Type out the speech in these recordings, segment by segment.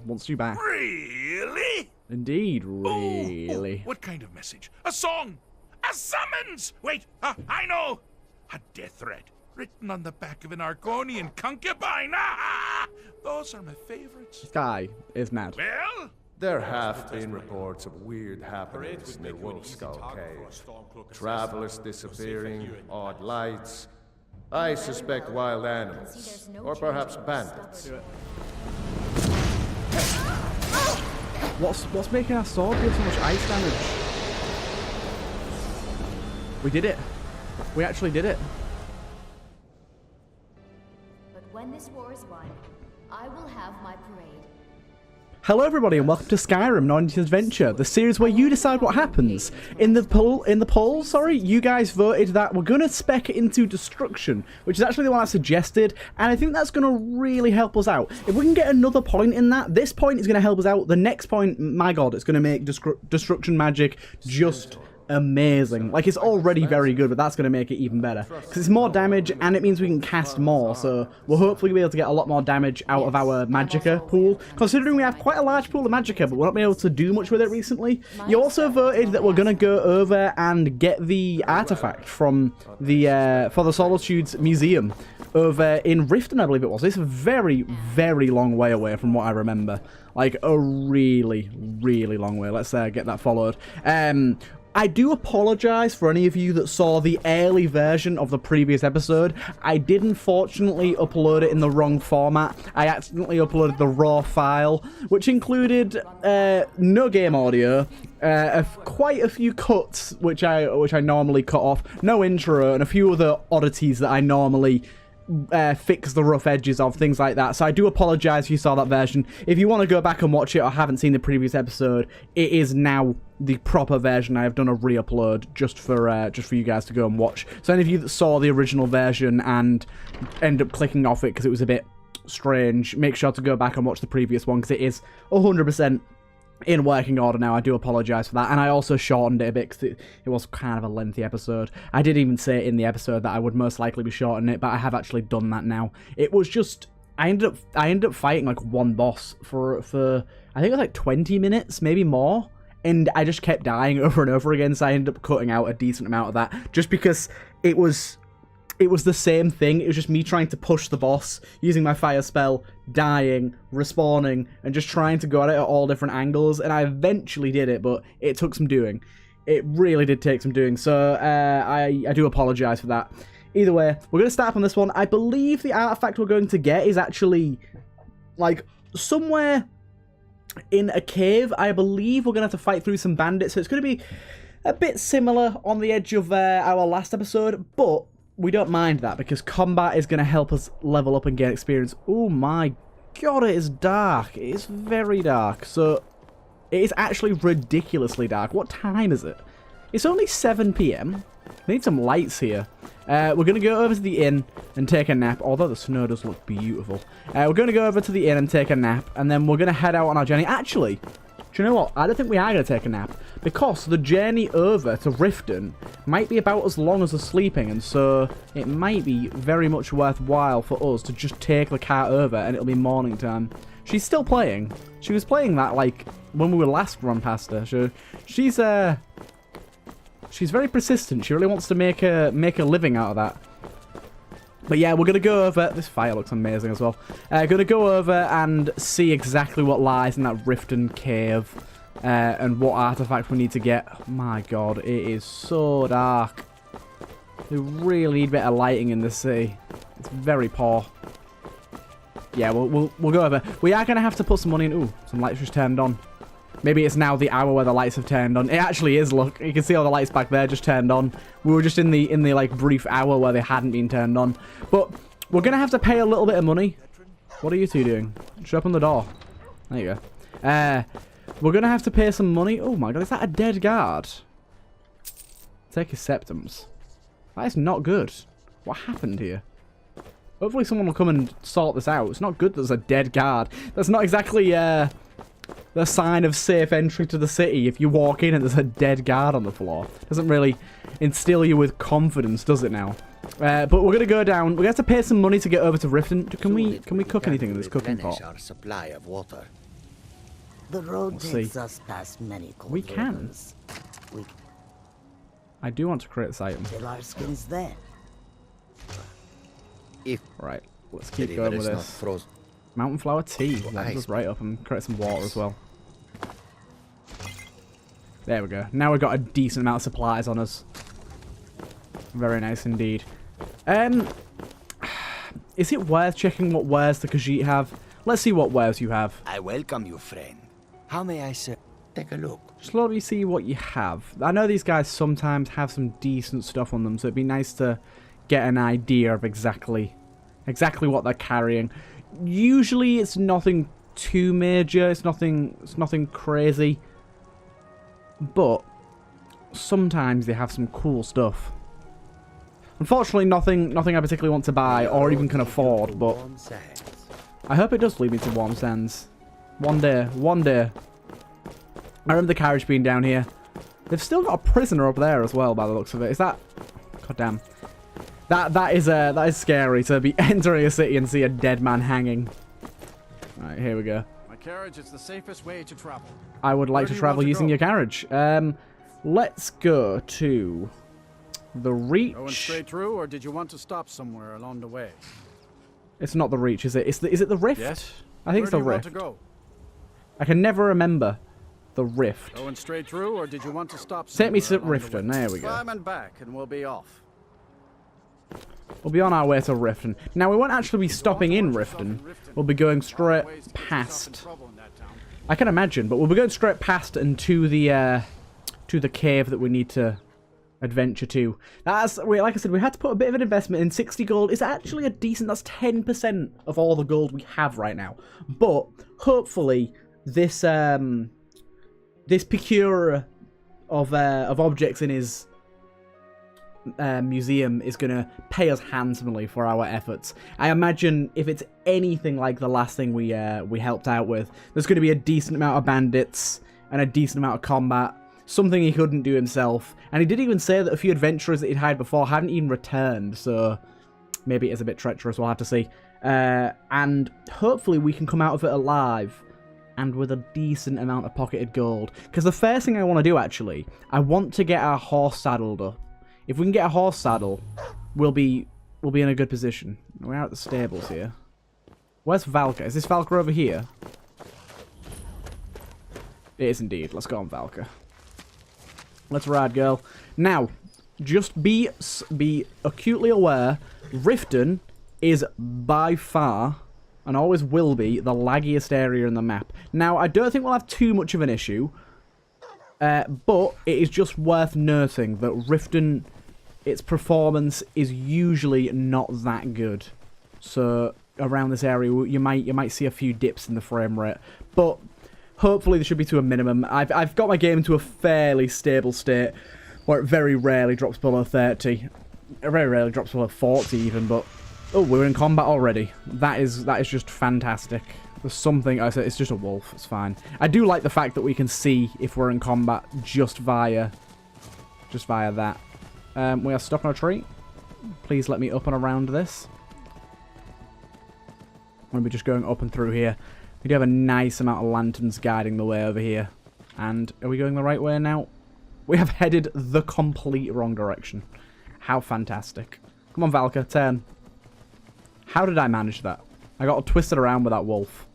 wants you back. Really? Indeed, really. Oh, what kind of message? A song? A summons? Wait, I know. A death threat written on the back of an Argonian concubine. Those are my favorites. This guy is mad. Well? There have been reports of weird happenings near Wolfskull Cave. Travelers disappearing, odd lights. I suspect wild animals, or perhaps bandits. What's making our sword do so much ice damage? We did it. We actually did it. But when this war is won, I will have my parade. Hello everybody and welcome to Skyrim Audience Adventure, the series where you decide what happens. In the poll, you guys voted that we're going to spec it into destruction, which is actually the one I suggested, and I think that's going to really help us out. If we can get another point in that, this point is going to help us out. The next point, my god, it's going to make destruction magic just amazing. Like, it's already very good, but that's going to make it even better because it's more damage and it means we can cast more, so we'll hopefully be able to get a lot more damage out of our magicka pool, considering we have quite a large pool of magicka, but we're not been able to do much with it recently. You also voted that we're going to go over and get the artifact from the for the Solitude's museum over in Riften, I believe it was. It's a very, very long way away from what I remember, like a really, really long way. Let's get that followed. I do apologise for any of you that saw the early version of the previous episode. I did unfortunately upload it in the wrong format. I accidentally uploaded the raw file, which included no game audio, quite a few cuts, which I normally cut off, no intro, and a few other oddities that I normally fix the rough edges of, things like that. So I do apologise if you saw that version. If you want to go back and watch it or haven't seen the previous episode, it is now the proper version. I have done a re-upload just for you guys to go and watch. So any of you that saw the original version and end up clicking off it because it was a bit strange, make sure to go back and watch the previous one because it is 100% in working order now. I do apologise for that, and I also shortened it a bit because it was kind of a lengthy episode. I did even say in the episode that I would most likely be shortening it, but I have actually done that now. It was just I ended up fighting like one boss for I think it was like 20 minutes, maybe more, and I just kept dying over and over again. So I ended up cutting out a decent amount of that just because it was the same thing. It was just me trying to push the boss, using my fire spell, dying, respawning, and just trying to go at it at all different angles. And I eventually did it, but it took some doing. It really did take some doing. So I do apologise for that. Either way, we're going to start up on this one. I believe the artifact we're going to get is actually, like, somewhere in a cave. I believe we're going to have to fight through some bandits. So it's going to be a bit similar on the edge of our last episode, but we don't mind that because combat is going to help us level up and gain experience. Oh my god, it is dark. It is very dark. So it is actually ridiculously dark. What time is it? It's only 7 PM. We need some lights here. We're going to go over to the inn and take a nap, although the snow does look beautiful. We're going to go over to the inn and take a nap, and then we're going to head out on our journey. Actually, do you know what? I don't think we are going to take a nap, because the journey over to Riften might be about as long as the sleeping, and so it might be very much worthwhile for us to just take the car over, and it'll be morning time. She's still playing. She was playing that, like, when we were last run past her. She's very persistent. She really wants to make a living out of that. But yeah, we're going to go over... This fire looks amazing as well. Going to go over and see exactly what lies in that Riften cave. And what artifact we need to get. Oh my god, it is so dark. We really need better lighting in the city. It's very poor. Yeah, we'll go over. We are going to have to put some money in... Ooh, some lights just turned on. Maybe it's now the hour where the lights have turned on. It actually is, look. You can see all the lights back there just turned on. We were just in the like brief hour where they hadn't been turned on. But we're going to have to pay a little bit of money. What are you two doing? Just open the door. There you go. We're going to have to pay some money. Oh my god, is that a dead guard? Take his septums. That is not good. What happened here? Hopefully someone will come and sort this out. It's not good there's a dead guard. That's not exactly... the sign of safe entry to the city if you walk in and there's a dead guard on the floor. Doesn't really instill you with confidence, does it now? But we're going to go down. We're going to have to pay some money to get over to Riften. Can we cook anything in this cooking pot? Our supply of water. The road We'll takes see. us past many cold We can. rivers. We I do want to create this item. fill our skins there. If Right, let's the keep river going with is not this. frozen. Mountain flower tea. Well, That ice. goes right up and create some water as well. There we go. Now we've got a decent amount of supplies on us. Very nice indeed. Is it worth checking what wares the Khajiit have? Let's see what wares you have. I welcome you, friend. How may I say? Take a look. Just let me see what you have. I know these guys sometimes have some decent stuff on them, so it'd be nice to get an idea of exactly what they're carrying. Usually it's nothing too major, it's nothing crazy. But sometimes they have some cool stuff. Unfortunately, nothing I particularly want to buy or even can afford, but I hope it does lead me to warm sands. One day, one day. I remember the carriage being down here. They've still got a prisoner up there as well, by the looks of it. Is that? God damn. That is scary to be entering a city and see a dead man hanging. Right, here we go. My carriage is the safest way to travel. I would like Where to do you travel want to using go? your carriage. Let's go to the Reach. Going straight through, or did you want to stop somewhere along the way? It's not the Reach, is it? Is it the Rift? Yes. I think it's the Where do you Rift. want to go? I can never remember the Rift. Going straight through, or did you want to stop Take me somewhere to along the Riften. way? There we go. Climb and back, and we'll be off. We'll be on our way to Riften. Now, we won't actually be stopping in Riften. We'll be going straight past. I can imagine, but we'll be going straight past and to the cave that we need to adventure to. Like I said, we had to put a bit of an investment in. 60 gold is actually a decent, that's 10% of all the gold we have right now. But hopefully this this procurer of objects in his museum is going to pay us handsomely for our efforts. I imagine if it's anything like the last thing we helped out with, there's going to be a decent amount of bandits and a decent amount of combat. Something he couldn't do himself. And he did even say that a few adventurers that he'd hired before hadn't even returned, so maybe it is a bit treacherous, we'll have to see. And hopefully we can come out of it alive and with a decent amount of pocketed gold. Because the first thing I want to do, actually, I want to get our horse saddled up. If we can get a horse saddle, we'll be in a good position. We're out at the stables here. Where's Valka? Is this Valka over here? It is indeed. Let's go on Valka. Let's ride, girl. Now, just be acutely aware, Riften is by far, and always will be, the laggiest area in the map. Now, I don't think we'll have too much of an issue, but it is just worth noting that Riften, its performance is usually not that good. So, around this area, you might see a few dips in the frame rate, but hopefully, they should be to a minimum. I've got my game to a fairly stable state, where it very rarely drops below 30. It very rarely drops below 40 even, but... Oh, we're in combat already. That is just fantastic. There's something... I said it's just a wolf. It's fine. I do like the fact that we can see if we're in combat just via that. We are stuck on a tree. Please let me up and around this. I'm going to be just going up and through here. We do have a nice amount of lanterns guiding the way over here. And are we going the right way now? We have headed the complete wrong direction. How fantastic. Come on, Valka, turn. How did I manage that? I got twisted around with that wolf.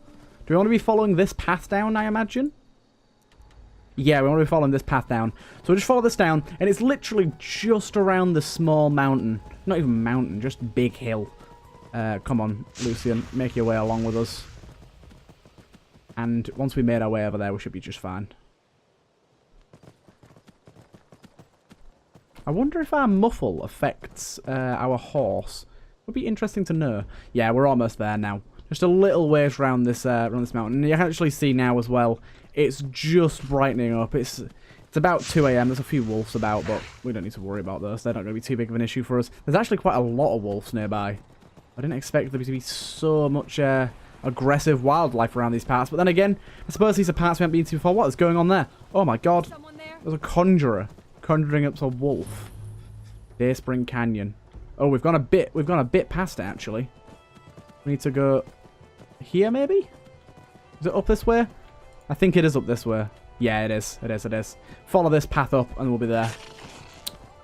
Do we want to be following this path down, I imagine? Yeah, we want to be following this path down. So we'll just follow this down, and it's literally just around the small mountain. Not even mountain, just big hill. Come on, Lucian, make your way along with us. And once we made our way over there, we should be just fine. I wonder if our muffle affects our horse. Would be interesting to know. Yeah, we're almost there now. Just a little ways around this mountain. And you can actually see now as well, it's just brightening up. It's about 2 AM. There's a few wolves about, but we don't need to worry about those. They're not going to be too big of an issue for us. There's actually quite a lot of wolves nearby. I didn't expect there to be so much... aggressive wildlife around these parts. But then again, I suppose these are parts we haven't been to before. What is going on there? Oh my god. There's a conjurer conjuring up a wolf. Dayspring Canyon. Oh, we've gone a bit past it actually. We need to go here maybe? Is it up this way? I think it is up this way. Yeah, it is. It is. It is. Follow this path up and we'll be there.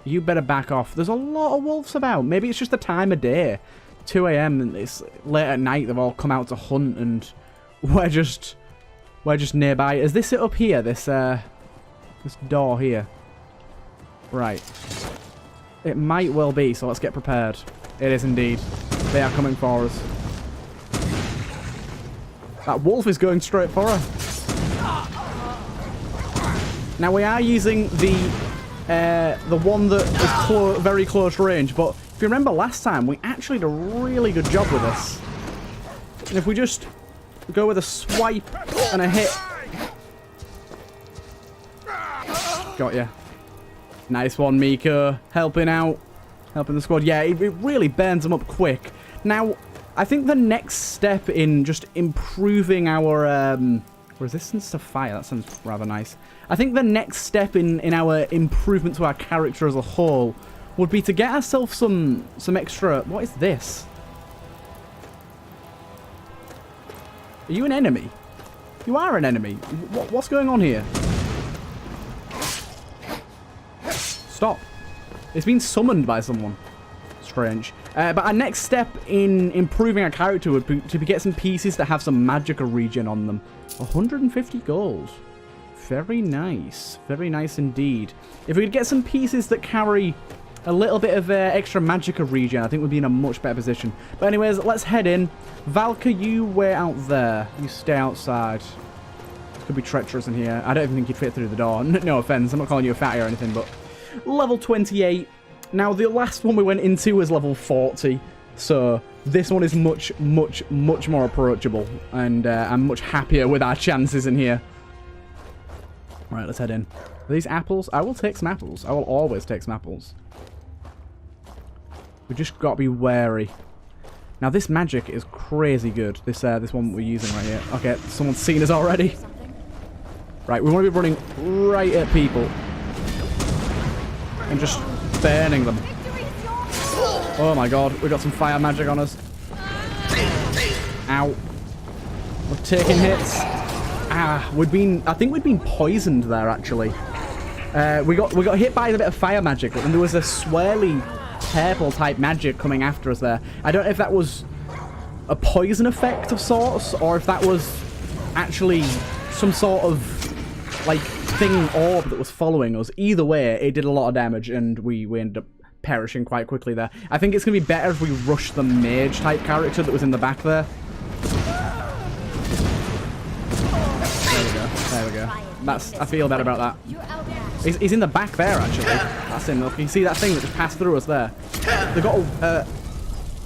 You better back off. There's a lot of wolves about. Maybe it's just the time of day. 2 a.m. and it's late at night. They've all come out to hunt and we're just nearby. Is this it up here? This door here. Right. It might well be, so let's get prepared. It is indeed. They are coming for us. That wolf is going straight for her. Now we are using the one that is very close range, but if you remember last time, we actually did a really good job with this. And if we just go with a swipe and a hit. Got ya. Nice one, Miko. Helping out. Helping the squad. Yeah, it really burns them up quick. Now, I think the next step in just improving our resistance to fire, that sounds rather nice. I think the next step in our improvement to our character as a whole would be to get ourselves some extra... What is this? Are you an enemy? You are an enemy. What's going on here? Stop. It's been summoned by someone. Strange. But our next step in improving our character would be to get some pieces that have some magicka regen on them. 150 gold. Very nice. Very nice indeed. If we could get some pieces that carry a little bit of extra magicka regen, I think we'd be in a much better position. But anyways, let's head in. Valka, you wait out there. You stay outside. It could be treacherous in here. I don't even think you'd fit through the door. No offense. I'm not calling you a fatty or anything, but... Level 28. Now, the last one we went into was level 40. So, this one is much, much, much more approachable. And I'm much happier with our chances in here. Right, let's head in. Are these apples? I will take some apples. I will always take some apples. We just got to be wary. Now, this magic is crazy good. This one we're using right here. Okay, someone's seen us already. Right, we want to be running right at people. And just burning them. Oh my god, we got some fire magic on us. Ow. We're taking hits. Ah, I think we'd been poisoned there actually. We got hit by a bit of fire magic, but then there was a swirly purple type magic coming after us there. I don't know if that was a poison effect of sorts, or if that was actually some sort of like thing orb that was following us. Either way, it did a lot of damage and we ended up perishing quite quickly there. I think it's going to be better if we rush the mage type character that was in the back there. There we go. There we go. I feel better about that. He's in the back there, actually. That's him. Look, you see that thing that just passed through us there? They've got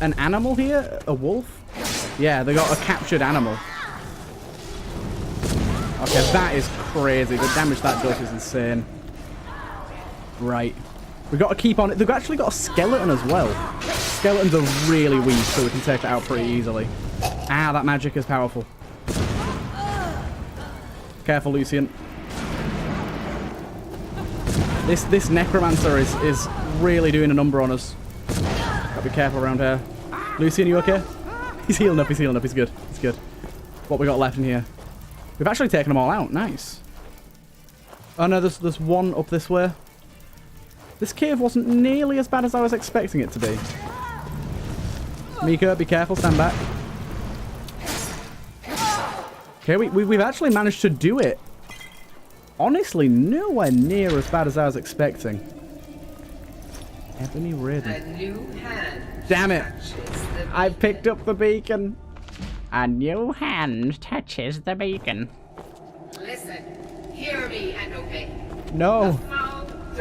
an animal here? A wolf? Yeah, they got a captured animal. Okay, that is crazy. The damage that does is insane. Right. We've got to keep on it. They've actually got a skeleton as well. Skeletons are really weak, so we can take it out pretty easily. Ah, that magic is powerful. Careful, Lucian. This necromancer is really doing a number on us. Gotta be careful around here. Lucian, you okay? He's healing up, he's healing up, he's good. He's good. What we got left in here? We've actually taken them all out. Nice. Oh no, there's one up this way. This cave wasn't nearly as bad as I was expecting it to be. Mika, be careful, stand back. Okay, we've actually managed to do it. Honestly, nowhere near as bad as I was expecting. Ebony Raiden. Damn it! I picked up the beacon. A new hand touches the beacon. Listen, hear me and obey. No,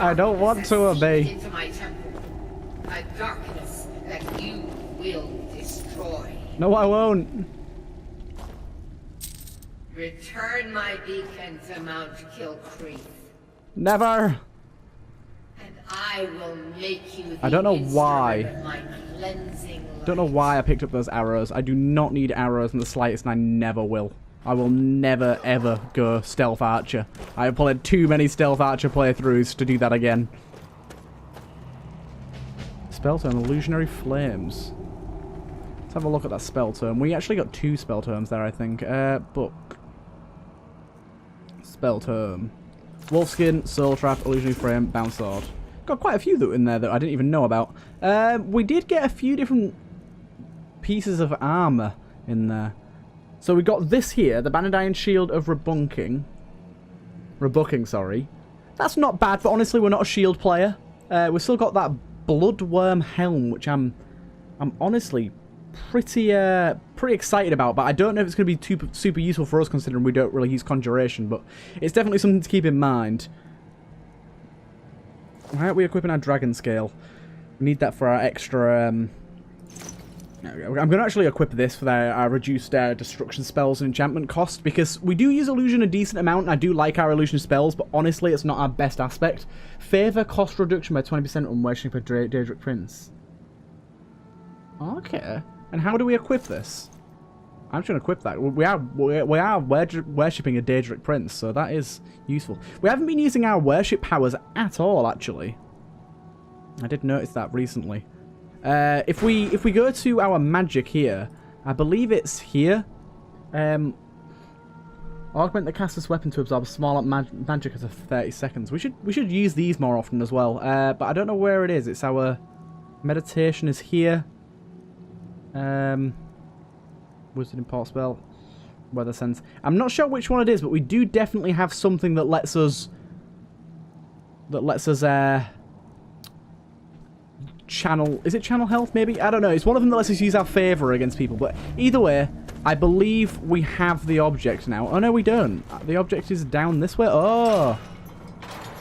I don't want to obey. Into my temple, a darkness that you will destroy. No, I won't. Return my beacon to Mount Kilcreath. Never. And I will make you the I don't know instrument why. of my cleansing light. Don't know why I picked up those arrows. I do not need arrows in the slightest, and I never will. I will never, ever go stealth archer. I have played too many stealth archer playthroughs to do that again. Spell tome, illusionary flames. Let's have a look at that spell tome. We actually got 2 spell tomes there, I think. Book. Spell Tome. Wolfskin, Soul Trap, Illusionary Frame, Bound Sword. Got quite a few that in there that I didn't even know about. We did get a few different pieces of armor in there. So we got this here, the Bandolier Shield of Rebunking. Rebooking, sorry. That's not bad, but honestly, we're not a shield player. We've still got that Bloodworm Helm, which I'm honestly pretty excited about, but I don't know if it's going to be super useful for us considering we don't really use Conjuration, but it's definitely something to keep in mind. Why aren't we equipping our Dragon Scale? We need that for our extra... I'm going to actually equip this for our reduced destruction spells and enchantment cost, because we do use illusion a decent amount, and I do like our illusion spells, but honestly, it's not our best aspect. Favour cost reduction by 20% on worshipping for Daedric Prince. Okay. And how do we equip this? I'm just going to equip that. We are worshipping a Daedric Prince, so that is useful. We haven't been using our worship powers at all, actually. I did notice that recently. If we go to our magic here, I believe it's here. Augment the caster's weapon to absorb a small magic for 30 seconds. We should use these more often as well. But I don't know where it is. It's our meditation is here. Wizard Import Spell, Weather Sense. I'm not sure which one it is, but we do definitely have something that lets us channel. Is it channel health? Maybe, I don't know. It's one of them that lets us use our favor against people. But either way, I believe we have the object now. Oh no, we don't. The object is down this way. Oh,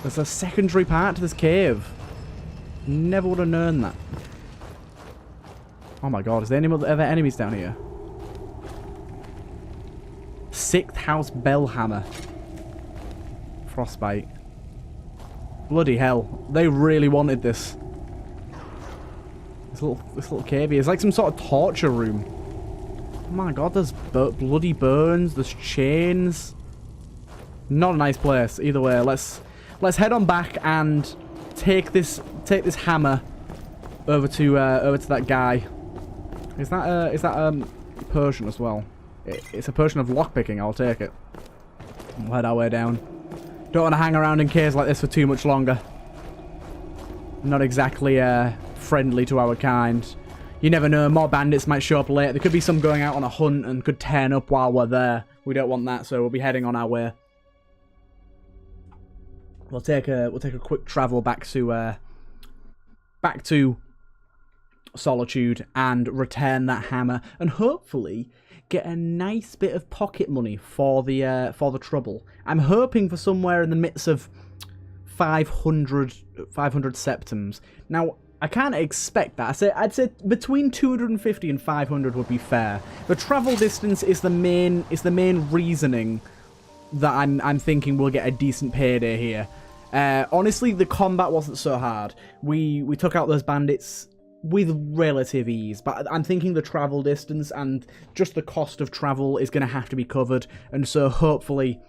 there's a secondary part to this cave. Never would have known that. Oh my god, is there any other enemies down here? 6th House Bellhammer. Frostbite. Bloody hell. They really wanted this. This little cave here. It's like some sort of torture room. Oh my god, there's bloody bones, there's chains. Not a nice place. Either way, let's head on back and take this hammer over to that guy. Is that a potion as well? It's a potion of lockpicking. I'll take it. We'll head our way down. Don't want to hang around in caves like this for too much longer. Not exactly friendly to our kind. You never know. More bandits might show up late. There could be some going out on a hunt and could turn up while we're there. We don't want that, so we'll be heading on our way. We'll take a quick travel back to Solitude and return that hammer, and hopefully get a nice bit of pocket money for the trouble. I'm hoping for somewhere in the midst of 500 septums. Now, I can't expect that. I'd say between 250 and 500 would be fair. The travel distance is the main reasoning that I'm thinking we'll get a decent payday here. Honestly, the combat wasn't so hard. We took out those bandits with relative ease, but I'm thinking the travel distance and just the cost of travel is going to have to be covered, and so hopefully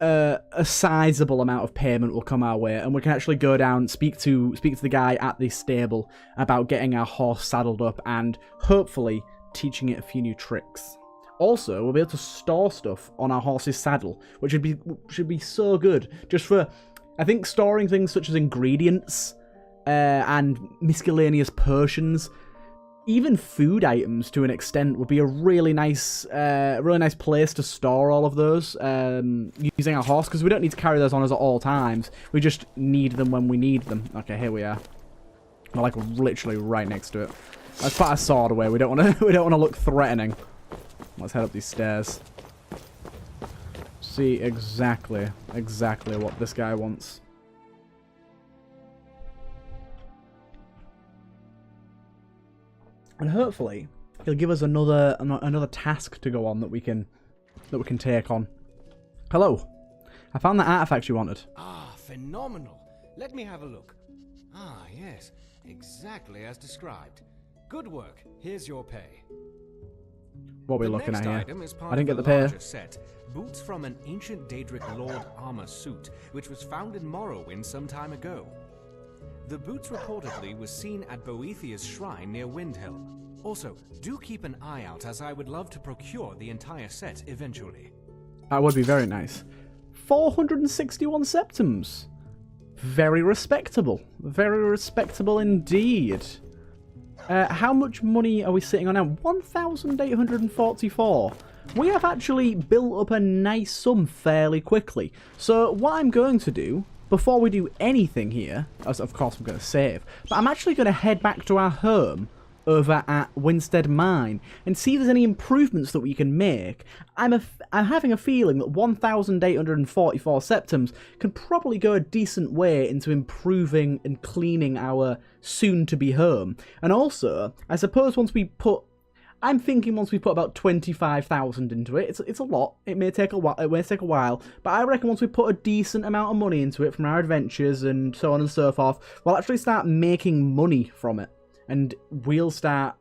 a sizable amount of payment will come our way, and we can actually go down, speak to the guy at the stable about getting our horse saddled up and hopefully teaching it a few new tricks. Also, we'll be able to store stuff on our horse's saddle, which should be so good, just for, I think, storing things such as ingredients and miscellaneous potions, even food items to an extent, would be a really nice place to store all of those using our horse, because we don't need to carry those on us at all times. We just need them when we need them. Okay, here we are. We're like literally right next to it. Let's put our sword away. We don't want to look threatening. Let's head up these stairs. See exactly what this guy wants. And hopefully he'll give us another task to go on that we can take on. Hello. I found the artifact you wanted. Ah, phenomenal. Let me have a look. Ah, yes. Exactly as described. Good work. Here's your pay. What are we looking at here? Item is part I didn't of get the larger pay. Set. Boots from an ancient Daedric Lord armor suit, which was found in Morrowind some time ago. The boots reportedly were seen at Boethiah's shrine near Windhelm. Also, do keep an eye out, as I would love to procure the entire set eventually. That would be very nice. 461 septums. Very respectable. Very respectable indeed. How much money are we sitting on now? 1,844. We have actually built up a nice sum fairly quickly. So what I'm going to do, before we do anything here, as of course I'm going to save, but I'm actually going to head back to our home over at Winstead Mine and see if there's any improvements that we can make. I'm having a feeling that 1,844 septums can probably go a decent way into improving and cleaning our soon-to-be home. And also, I suppose once we put... I'm thinking once we put about 25,000 into it, it's a lot. It may take a while, but I reckon once we put a decent amount of money into it from our adventures and so on and so forth, we'll actually start making money from it. And we'll start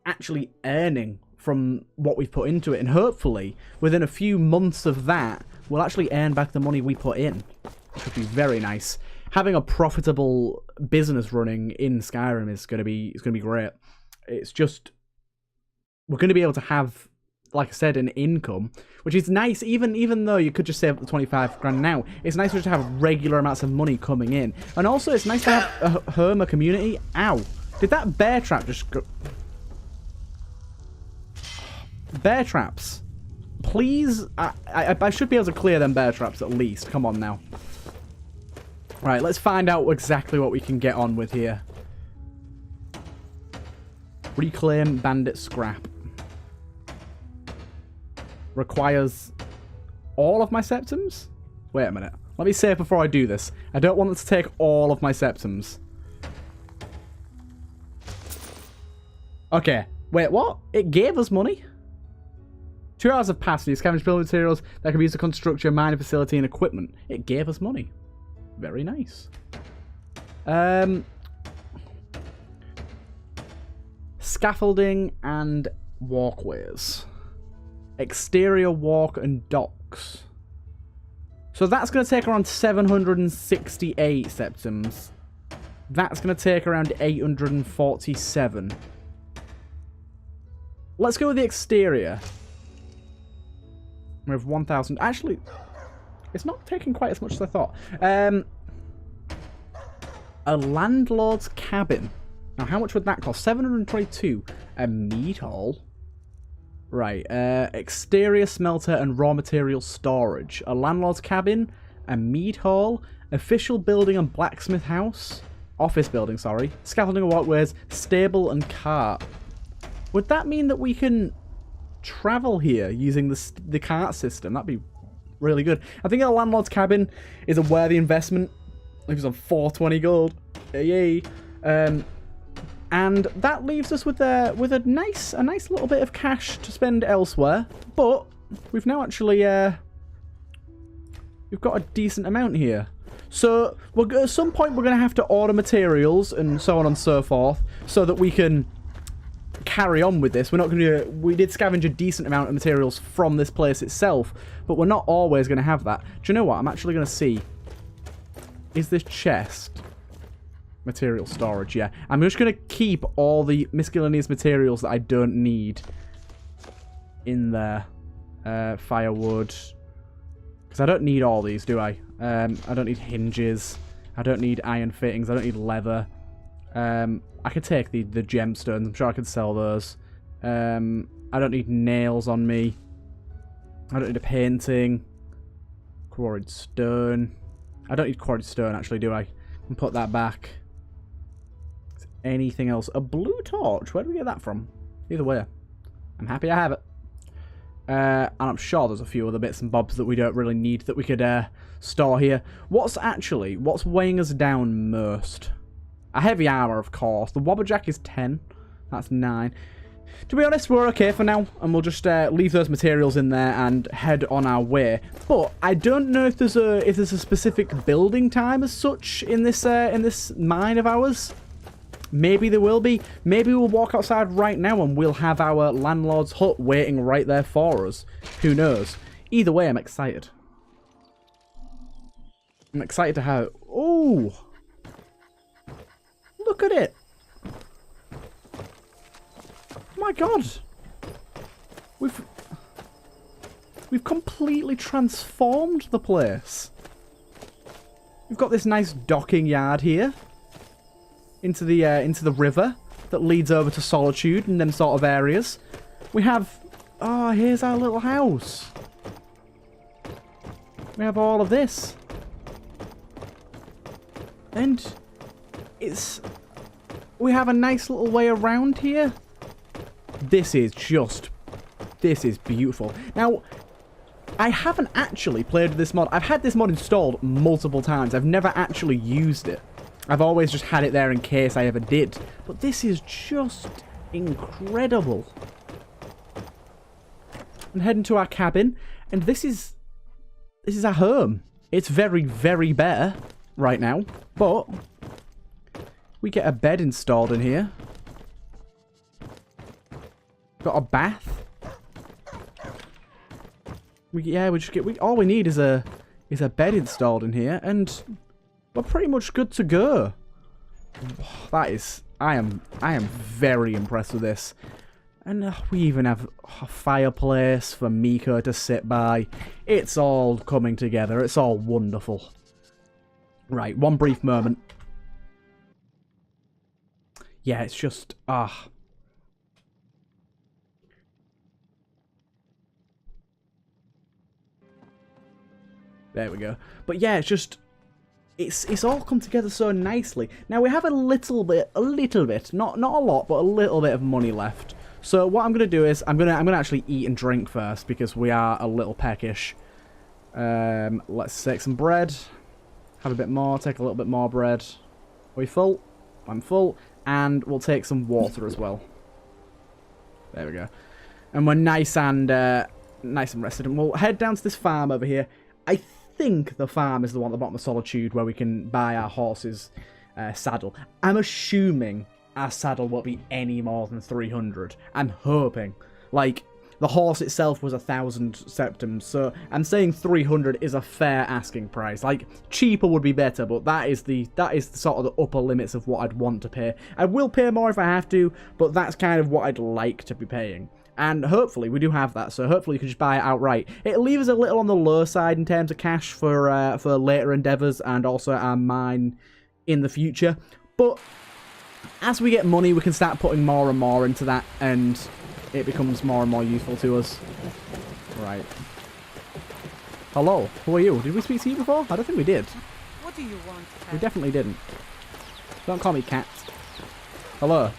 actually earning from what we've put into it. And hopefully, within a few months of that, we'll actually earn back the money we put in. Which would be very nice. Having a profitable business running in Skyrim is going to be great. It's just... we're going to be able to have, like I said, an income, which is nice, even though you could just save up the 25 grand now. It's nice just to have regular amounts of money coming in. And also, it's nice to have a home, a community. Ow. Did that bear trap just go... Bear traps. Please, I should be able to clear them bear traps at least. Come on now. Right, let's find out exactly what we can get on with here. Reclaim bandit scrap. Requires all of my septums? Wait a minute. Let me save before I do this. I don't want it to take all of my septums. Okay. Wait, what? It gave us money? 2 hours have passed and you scavenged building materials that can be used to construct your mining facility and equipment. It gave us money. Very nice. Scaffolding and walkways. Exterior walk and docks. So that's going to take around 768 septums. That's going to take around 847. Let's go with the exterior. We have 1,000. Actually, it's not taking quite as much as I thought. A landlord's cabin. Now, how much would that cost? 722. A meat hall. Right. Exterior smelter and raw material storage. A landlord's cabin. A meat hall. Official building and blacksmith house. Office building, sorry. Scaffolding and walkways. Stable and cart. Would that mean that we can travel here using the cart system? That'd be really good. I think a landlord's cabin is a worthy investment. It was on 420 gold. Yay. And that leaves us with a nice little bit of cash to spend elsewhere. But we've now actually we've got a decent amount here. So at some point we're going to have to order materials and so on and so forth so that we can carry on with this. We're not going to... We did scavenge a decent amount of materials from this place itself, but we're not always going to have that. Do you know what? I'm actually going to see... Is this chest... Material storage, yeah. I'm just going to keep all the miscellaneous materials that I don't need in there. Firewood. Because I don't need all these, do I? I don't need hinges. I don't need iron fittings. I don't need leather. I could take the gemstones. I'm sure I could sell those. I don't need nails on me. I don't need a painting. Quarried stone. I don't need quarried stone, actually, do I? And put that back. Anything else? A blue torch? Where do we get that from? Either way, I'm happy I have it. And I'm sure there's a few other bits and bobs that we don't really need that we could store here. What's weighing us down most? A heavy armor, of course. The Wobberjack is 10. That's 9. To be honest, we're okay for now, and we'll just leave those materials in there and head on our way. But I don't know if there's a specific building time as such in this mine of ours. Maybe there will be. Maybe we'll walk outside right now and we'll have our landlord's hut waiting right there for us. Who knows? Either way, I'm excited. I'm excited to have... Oh! Look at it! Oh my god! We've completely transformed the place. We've got this nice docking yard here into the river that leads over to Solitude and them sort of areas. We have... Oh, here's our little house. We have all of this. And it's... We have a nice little way around here. This is beautiful. Now, I haven't actually played with this mod. I've had this mod installed multiple times. I've never actually used it. I've always just had it there in case I ever did. But this is just incredible. I'm heading to our cabin, and this is our home. It's very, very bare right now, but we get a bed installed in here. Got a bath. All we need is a bed installed in here, and we're pretty much good to go. I am very impressed with this. And we even have a fireplace for Miko to sit by. It's all coming together. It's all wonderful. Right, one brief moment. Yeah, it's just... There we go. But yeah, it's just... It's all come together so nicely. Now, we have a little bit, not a lot, but a little bit of money left. So what I'm going to do is, I'm going to actually eat and drink first, because we are a little peckish. Let's take some bread. Have a bit more, take a little bit more bread. Are we full? I'm full. And we'll take some water as well. There we go. And we're nice and rested. And we'll head down to this farm over here. I think the farm is the one at the bottom of Solitude where we can buy our horse's saddle. I'm assuming our saddle won't be any more than 300. I'm hoping. Like, the horse itself was 1,000 septims, so I'm saying 300 is a fair asking price. Like, cheaper would be better, but that is the sort of the upper limits of what I'd want to pay. I will pay more if I have to, but that's kind of what I'd like to be paying. And hopefully we do have that, so hopefully you can just buy it outright. It leaves us a little on the low side in terms of cash for later endeavours and also our mine in the future. But as we get money, we can start putting more and more into that, and it becomes more and more useful to us. Right. Hello, who are you? Did we speak to you before? I don't think we did. What do you want, cat? We definitely didn't. Don't call me cat. Hello.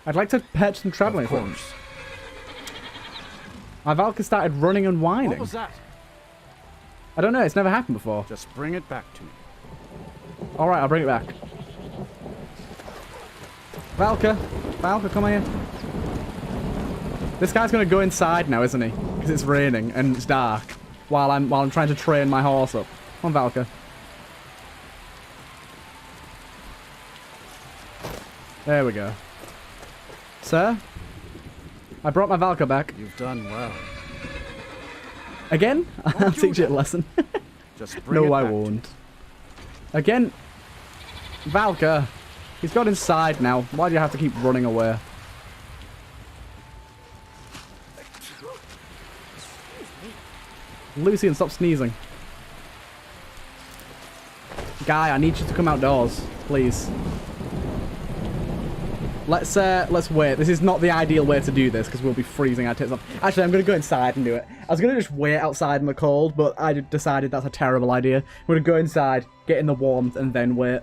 I'd like to purchase some travelling equipment. My Valka started running and whining. What was that? I don't know, it's never happened before. Just bring it back to me. Alright, I'll bring it back. Valka, come here. This guy's gonna go inside now, isn't he? Because it's raining and it's dark. While I'm trying to train my horse up. Come on, Valka. There we go. Sir? I brought my Valka back. You've done well. Again? I'll teach you a lesson. Just bring it No, I back to won't. Again? Valka. He's got inside now. Why do you have to keep running away? Lucian, stop sneezing. Guy, I need you to come outdoors, please. Let's wait. This is not the ideal way to do this because we'll be freezing our tits off. Actually, I'm going to go inside and do it. I was going to just wait outside in the cold, but I decided that's a terrible idea. We're going to go inside, get in the warmth, and then wait.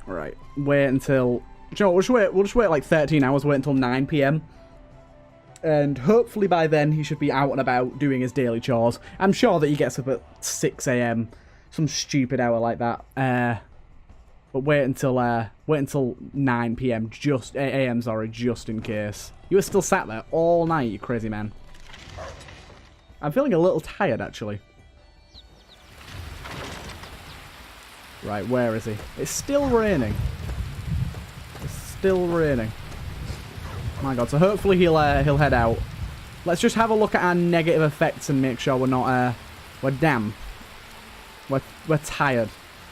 Alright, wait until... Do you know what, we'll just wait like 13 hours, wait until 9 PM. And hopefully by then he should be out and about doing his daily chores. I'm sure that he gets up at 6 AM. Some stupid hour like that. But wait until 9 PM, just 8 AM, sorry, just in case. You were still sat there all night, you crazy man. I'm feeling a little tired, actually. Right, where is he? It's still raining. It's still raining. My God, so hopefully he'll head out. Let's just have a look at our negative effects and make sure we're not we're damn. We're tired.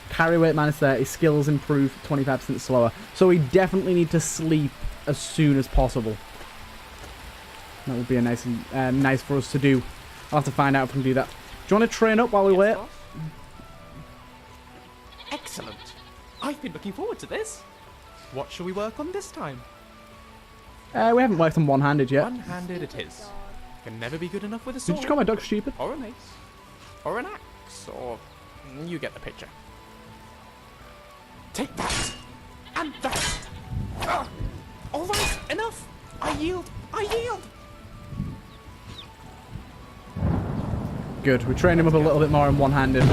Carry weight minus 30, skills improved 25% slower. So we definitely need to sleep as soon as possible. That would be a nice for us to do. I'll have to find out if we can do that. Do you want to train up while we wait? Boss? Excellent. I've been looking forward to this. What shall we work on this time? We haven't worked on one-handed yet. One-handed it is. Can never be good enough with a Did sword. you call my dog stupid? Or a mace. Or an axe. Or... you get the picture. Take that! And that! All right, enough! I yield! I yield! Good. We trained him up a little bit more in one-handed.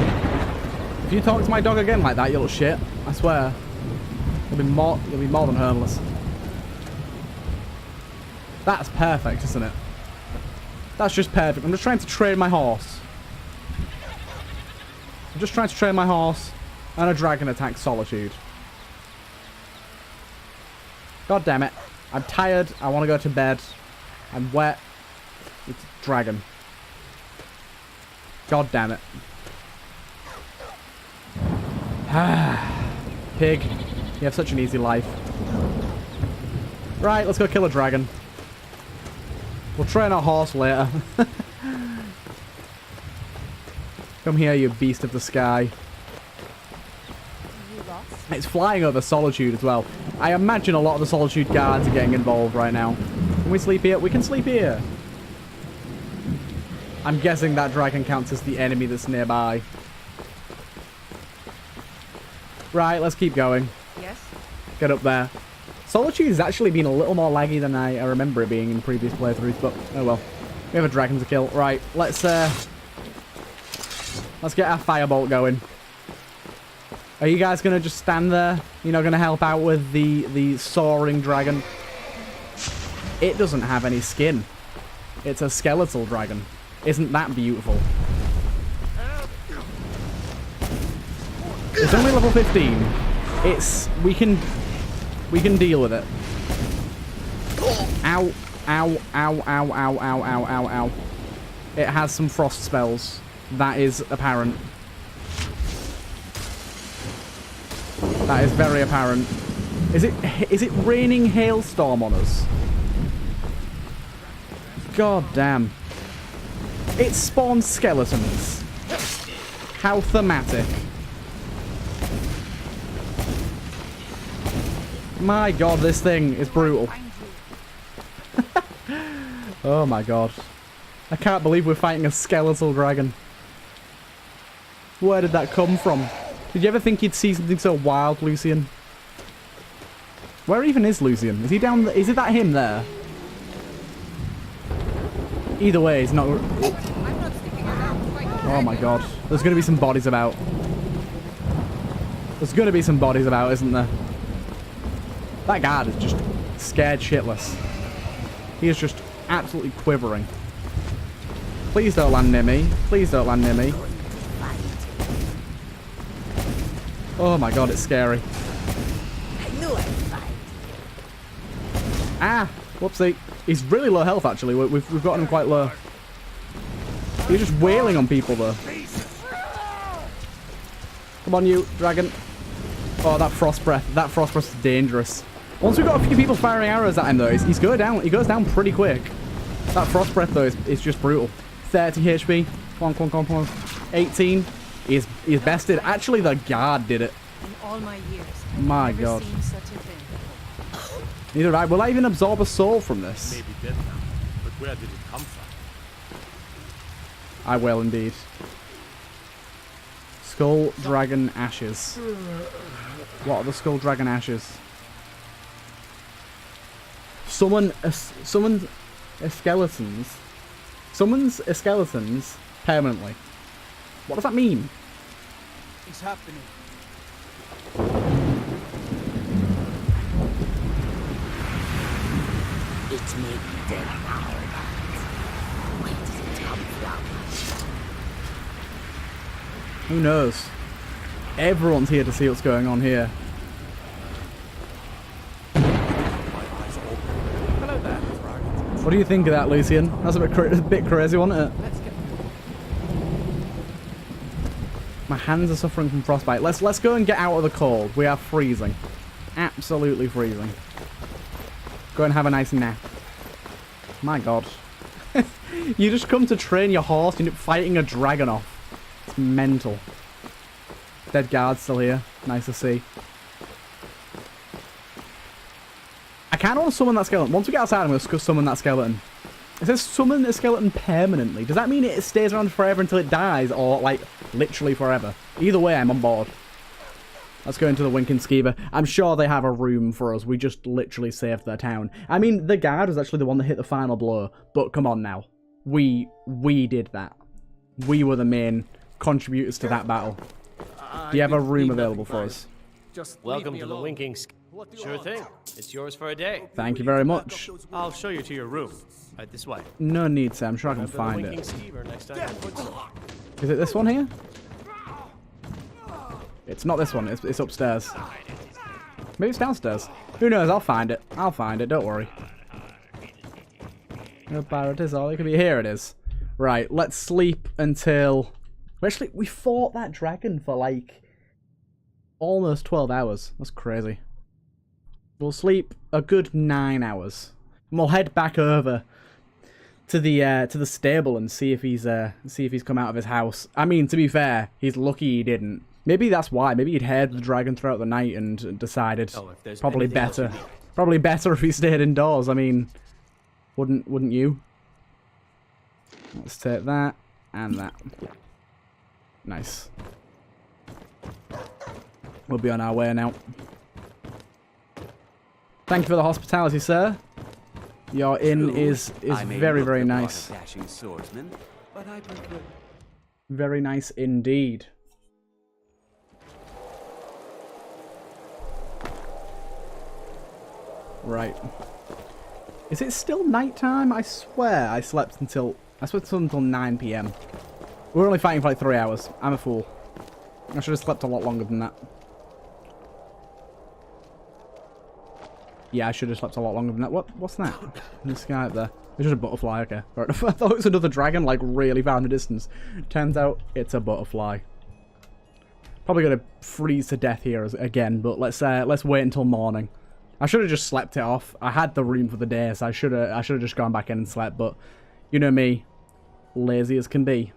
If you talk to my dog again like that, you little shit, I swear, you'll be more than harmless. That's perfect, isn't it? That's just perfect. I'm just trying to train my horse. I'm just trying to train my horse, and a dragon attacks Solitude. God damn it. I'm tired. I want to go to bed. I'm wet. It's a dragon. God damn it. Pig. You have such an easy life. Right, let's go kill a dragon. We'll train our horse later. Come here, you beast of the sky. It's flying over Solitude as well. I imagine a lot of the Solitude guards are getting involved right now. Can we sleep here? We can sleep here. I'm guessing that dragon counts as the enemy that's nearby. Right, let's keep going. Yes? Get up there. Solitude has actually been a little more laggy than I remember it being in previous playthroughs, but oh well. We have a dragon to kill. Right, let's get our firebolt going. Are you guys going to just stand there? You're not going to help out with the soaring dragon? It doesn't have any skin. It's a skeletal dragon. Isn't that beautiful? It's only level 15. We can deal with it. Ow, ow, ow, ow, ow, ow, ow, ow, ow. It has some frost spells. That is apparent. That is very apparent. Is it raining hailstorm on us? God damn. It spawns skeletons. How thematic. My god, this thing is brutal. Oh my god. I can't believe we're fighting a skeletal dragon. Where did that come from? Did you ever think you'd see something so wild, Lucian? Where even is Lucian? Is he down there? Is it that him there? Either way, he's not... Oh my god. There's going to be some bodies about. There's going to be some bodies about, isn't there? That guard is just scared shitless. He is just absolutely quivering. Please don't land near me. Please don't land near me. Oh my god, it's scary. Ah! Whoopsie. He's really low health, actually. We've gotten him quite low. He's just wailing on people, though. Come on, you, dragon. Oh, that frost breath. That frost breath is dangerous. Once we've got a few people firing arrows at him, though, he goes down pretty quick. That frost breath, though, is just brutal. 30 HP. Come on, come on, come on, come on. 18. He's bested. Actually, the guard did it. In all my years, My I've never god. seen such a thing. Neither I. Will I even absorb a soul from this? Maybe dead now, but where did it come from? I will indeed. Skull Dragon Ashes. What are the Skull Dragon Ashes? Summon a skeletons. Summons a skeletons permanently. What does that mean? It's happening. It may be dead now, but where did it come from? Who knows? Everyone's here to see what's going on here. Hello there. What do you think of that, Lucian? That's a bit crazy, wasn't it? Let's get... My hands are suffering from frostbite. Let's go and get out of the cold. We are freezing. Absolutely freezing. Go and have a nice nap. My god. You just come to train your horse and you're fighting a dragon off. It's mental. Dead guard still here. Nice to see. I kind of want to summon that skeleton. Once we get outside, I'm going to summon that skeleton. It says summon a skeleton permanently. Does that mean it stays around forever until it dies? Or, like, literally forever? Either way, I'm on board. Let's go into the Winking Skeever. I'm sure they have a room for us. We just literally saved their town. I mean, the guard was actually the one that hit the final blow. But come on now. We did that. We were the main contributors to that battle. Do you have a room available for us? Just Welcome to the Winking Skeever. Sure thing. It's yours for a day. Thank you very much. I'll show you to your room. Right this way. No need, Sam. I'm sure I can find it. Next time. Is it this one here? It's not this one. It's upstairs. Maybe it's downstairs. Who knows? I'll find it. I'll find it. Don't worry. No pirate is all it could be. Here it is. Right. Let's sleep until... Actually, we fought that dragon for like almost 12 hours. That's crazy. We'll sleep a good 9 hours. And we'll head back over to the stable and see if he's come out of his house. I mean, to be fair, he's lucky he didn't. Maybe that's why. Maybe he'd heard the dragon throughout the night and decided probably better if he stayed indoors. I mean, wouldn't you? Let's take that and that. Nice. We'll be on our way now. Thank you for the hospitality, sir. Your inn is very, very nice. Swordsman, but I prefer... Very nice indeed. Right. Is it still nighttime? I swear I slept until 9 PM. We were only fighting for like 3 hours. I'm a fool. I should have slept a lot longer than that. Yeah, I should have slept a lot longer than that. What's that? In the sky up there. It's just a butterfly, okay. Fair enough. I thought it was another dragon, like, really far in the distance. Turns out, it's a butterfly. Probably gonna freeze to death here again, but let's wait until morning. I should have just slept it off. I had the room for the day, so I should have just gone back in and slept, but you know me. Lazy as can be.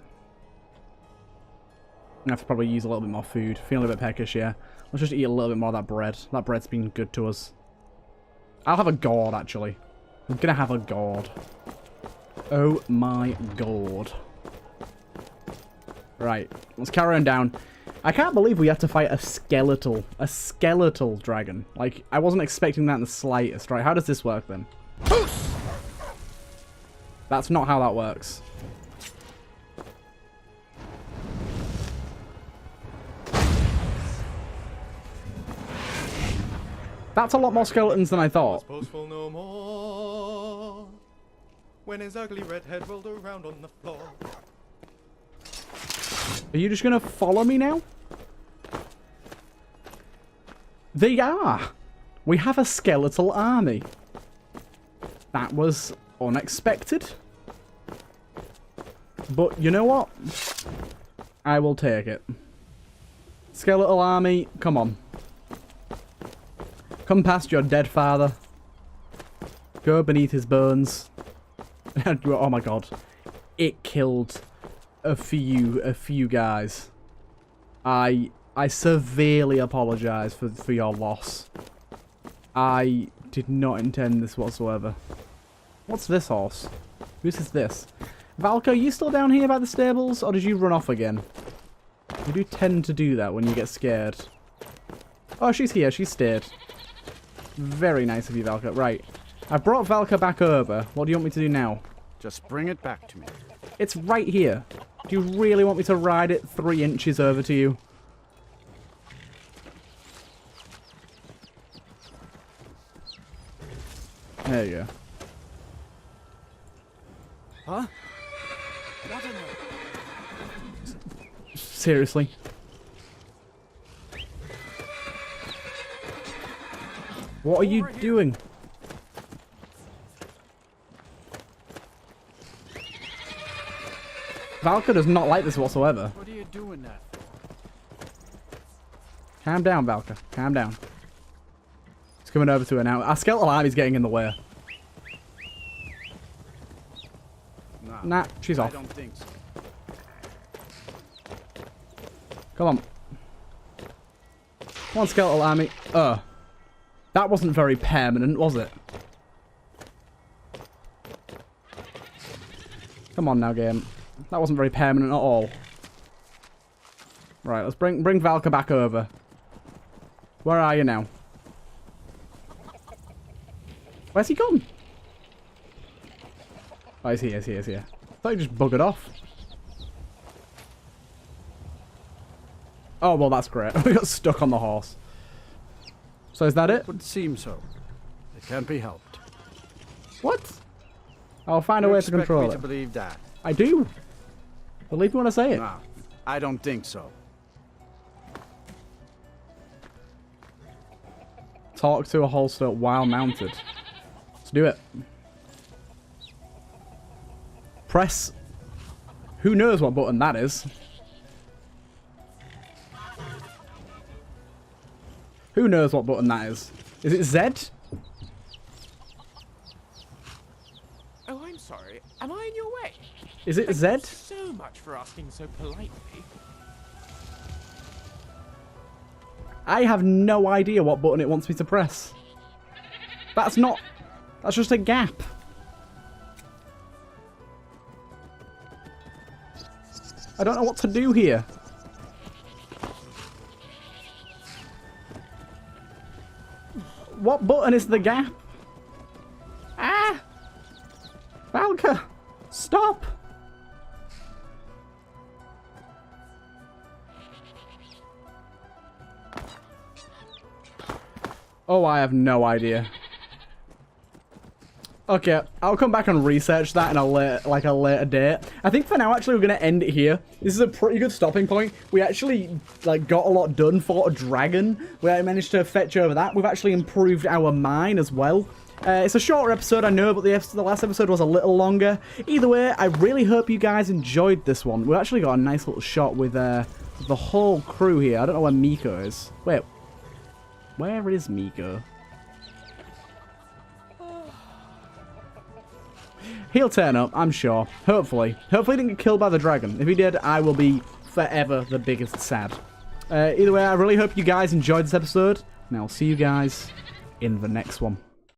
I have to probably use a little bit more food. Feeling a bit peckish, yeah. Let's just eat a little bit more of that bread. That bread's been good to us. I'll have a gourd, actually. I'm gonna have a gourd. Oh my god. Right, let's carry on down. I can't believe we had to fight a skeletal dragon. Like, I wasn't expecting that in the slightest. Right, how does this work then? That's not how that works. That's a lot more skeletons than I thought. No more when his ugly red head rolled around on the floor. Are you just gonna follow me now? They are. We have a skeletal army. That was unexpected. But you know what? I will take it. Skeletal army, come on. Come past your dead father. Go beneath his bones. Oh my god. It killed a few guys. I severely apologize for your loss. I did not intend this whatsoever. What's this horse? Whose is this? Valka, are you still down here by the stables, or did you run off again? You do tend to do that when you get scared. Oh, she's here. She stayed. Very nice of you, Valka. Right. I brought Valka back over. What do you want me to do now? Just bring it back to me. It's right here. Do you really want me to ride it 3 inches over to you? There you go. Huh? Seriously? What are you doing? Valka does not like this whatsoever. What are you doing that? Calm down, Valka. Calm down. He's coming over to her now. Our skeletal army's getting in the way. Nah, she's off. I don't think so. Come on. Come on, skeletal army. That wasn't very permanent, was it? Come on now, game. That wasn't very permanent at all. Right, let's bring Valka back over. Where are you now? Where's he gone? Oh, he's here, he's here. I thought he just buggered off. Oh, well, that's great. We got stuck on the horse. So is that it? It would seem so. It can't be helped. What? I'll find a way to control to it. Believe that? I do. Believe me when I say it. No, I don't think so. Talk to a holster while mounted. Let's do it. Press. Who knows what button that is? Who knows what button that is? Is it Z? Oh, I'm sorry. Am I in your way? Is it Thank Z? you so much for asking so politely. I have no idea what button it wants me to press. That's not... That's just a gap. I don't know what to do here. What button is the gap? Ah! Valka! Stop! Oh, I have no idea. Okay, I'll come back and research that in a later date. I think for now, actually, we're going to end it here. This is a pretty good stopping point. We actually, got a lot done, fought a dragon. We managed to fetch over that. We've actually improved our mine as well. It's a shorter episode, I know, but the last episode was a little longer. Either way, I really hope you guys enjoyed this one. We actually got a nice little shot with the whole crew here. I don't know where Miko is. Wait. Where is Miko? He'll turn up, I'm sure. Hopefully. Hopefully he didn't get killed by the dragon. If he did, I will be forever the biggest sad. Either way, I really hope you guys enjoyed this episode, and I'll see you guys in the next one.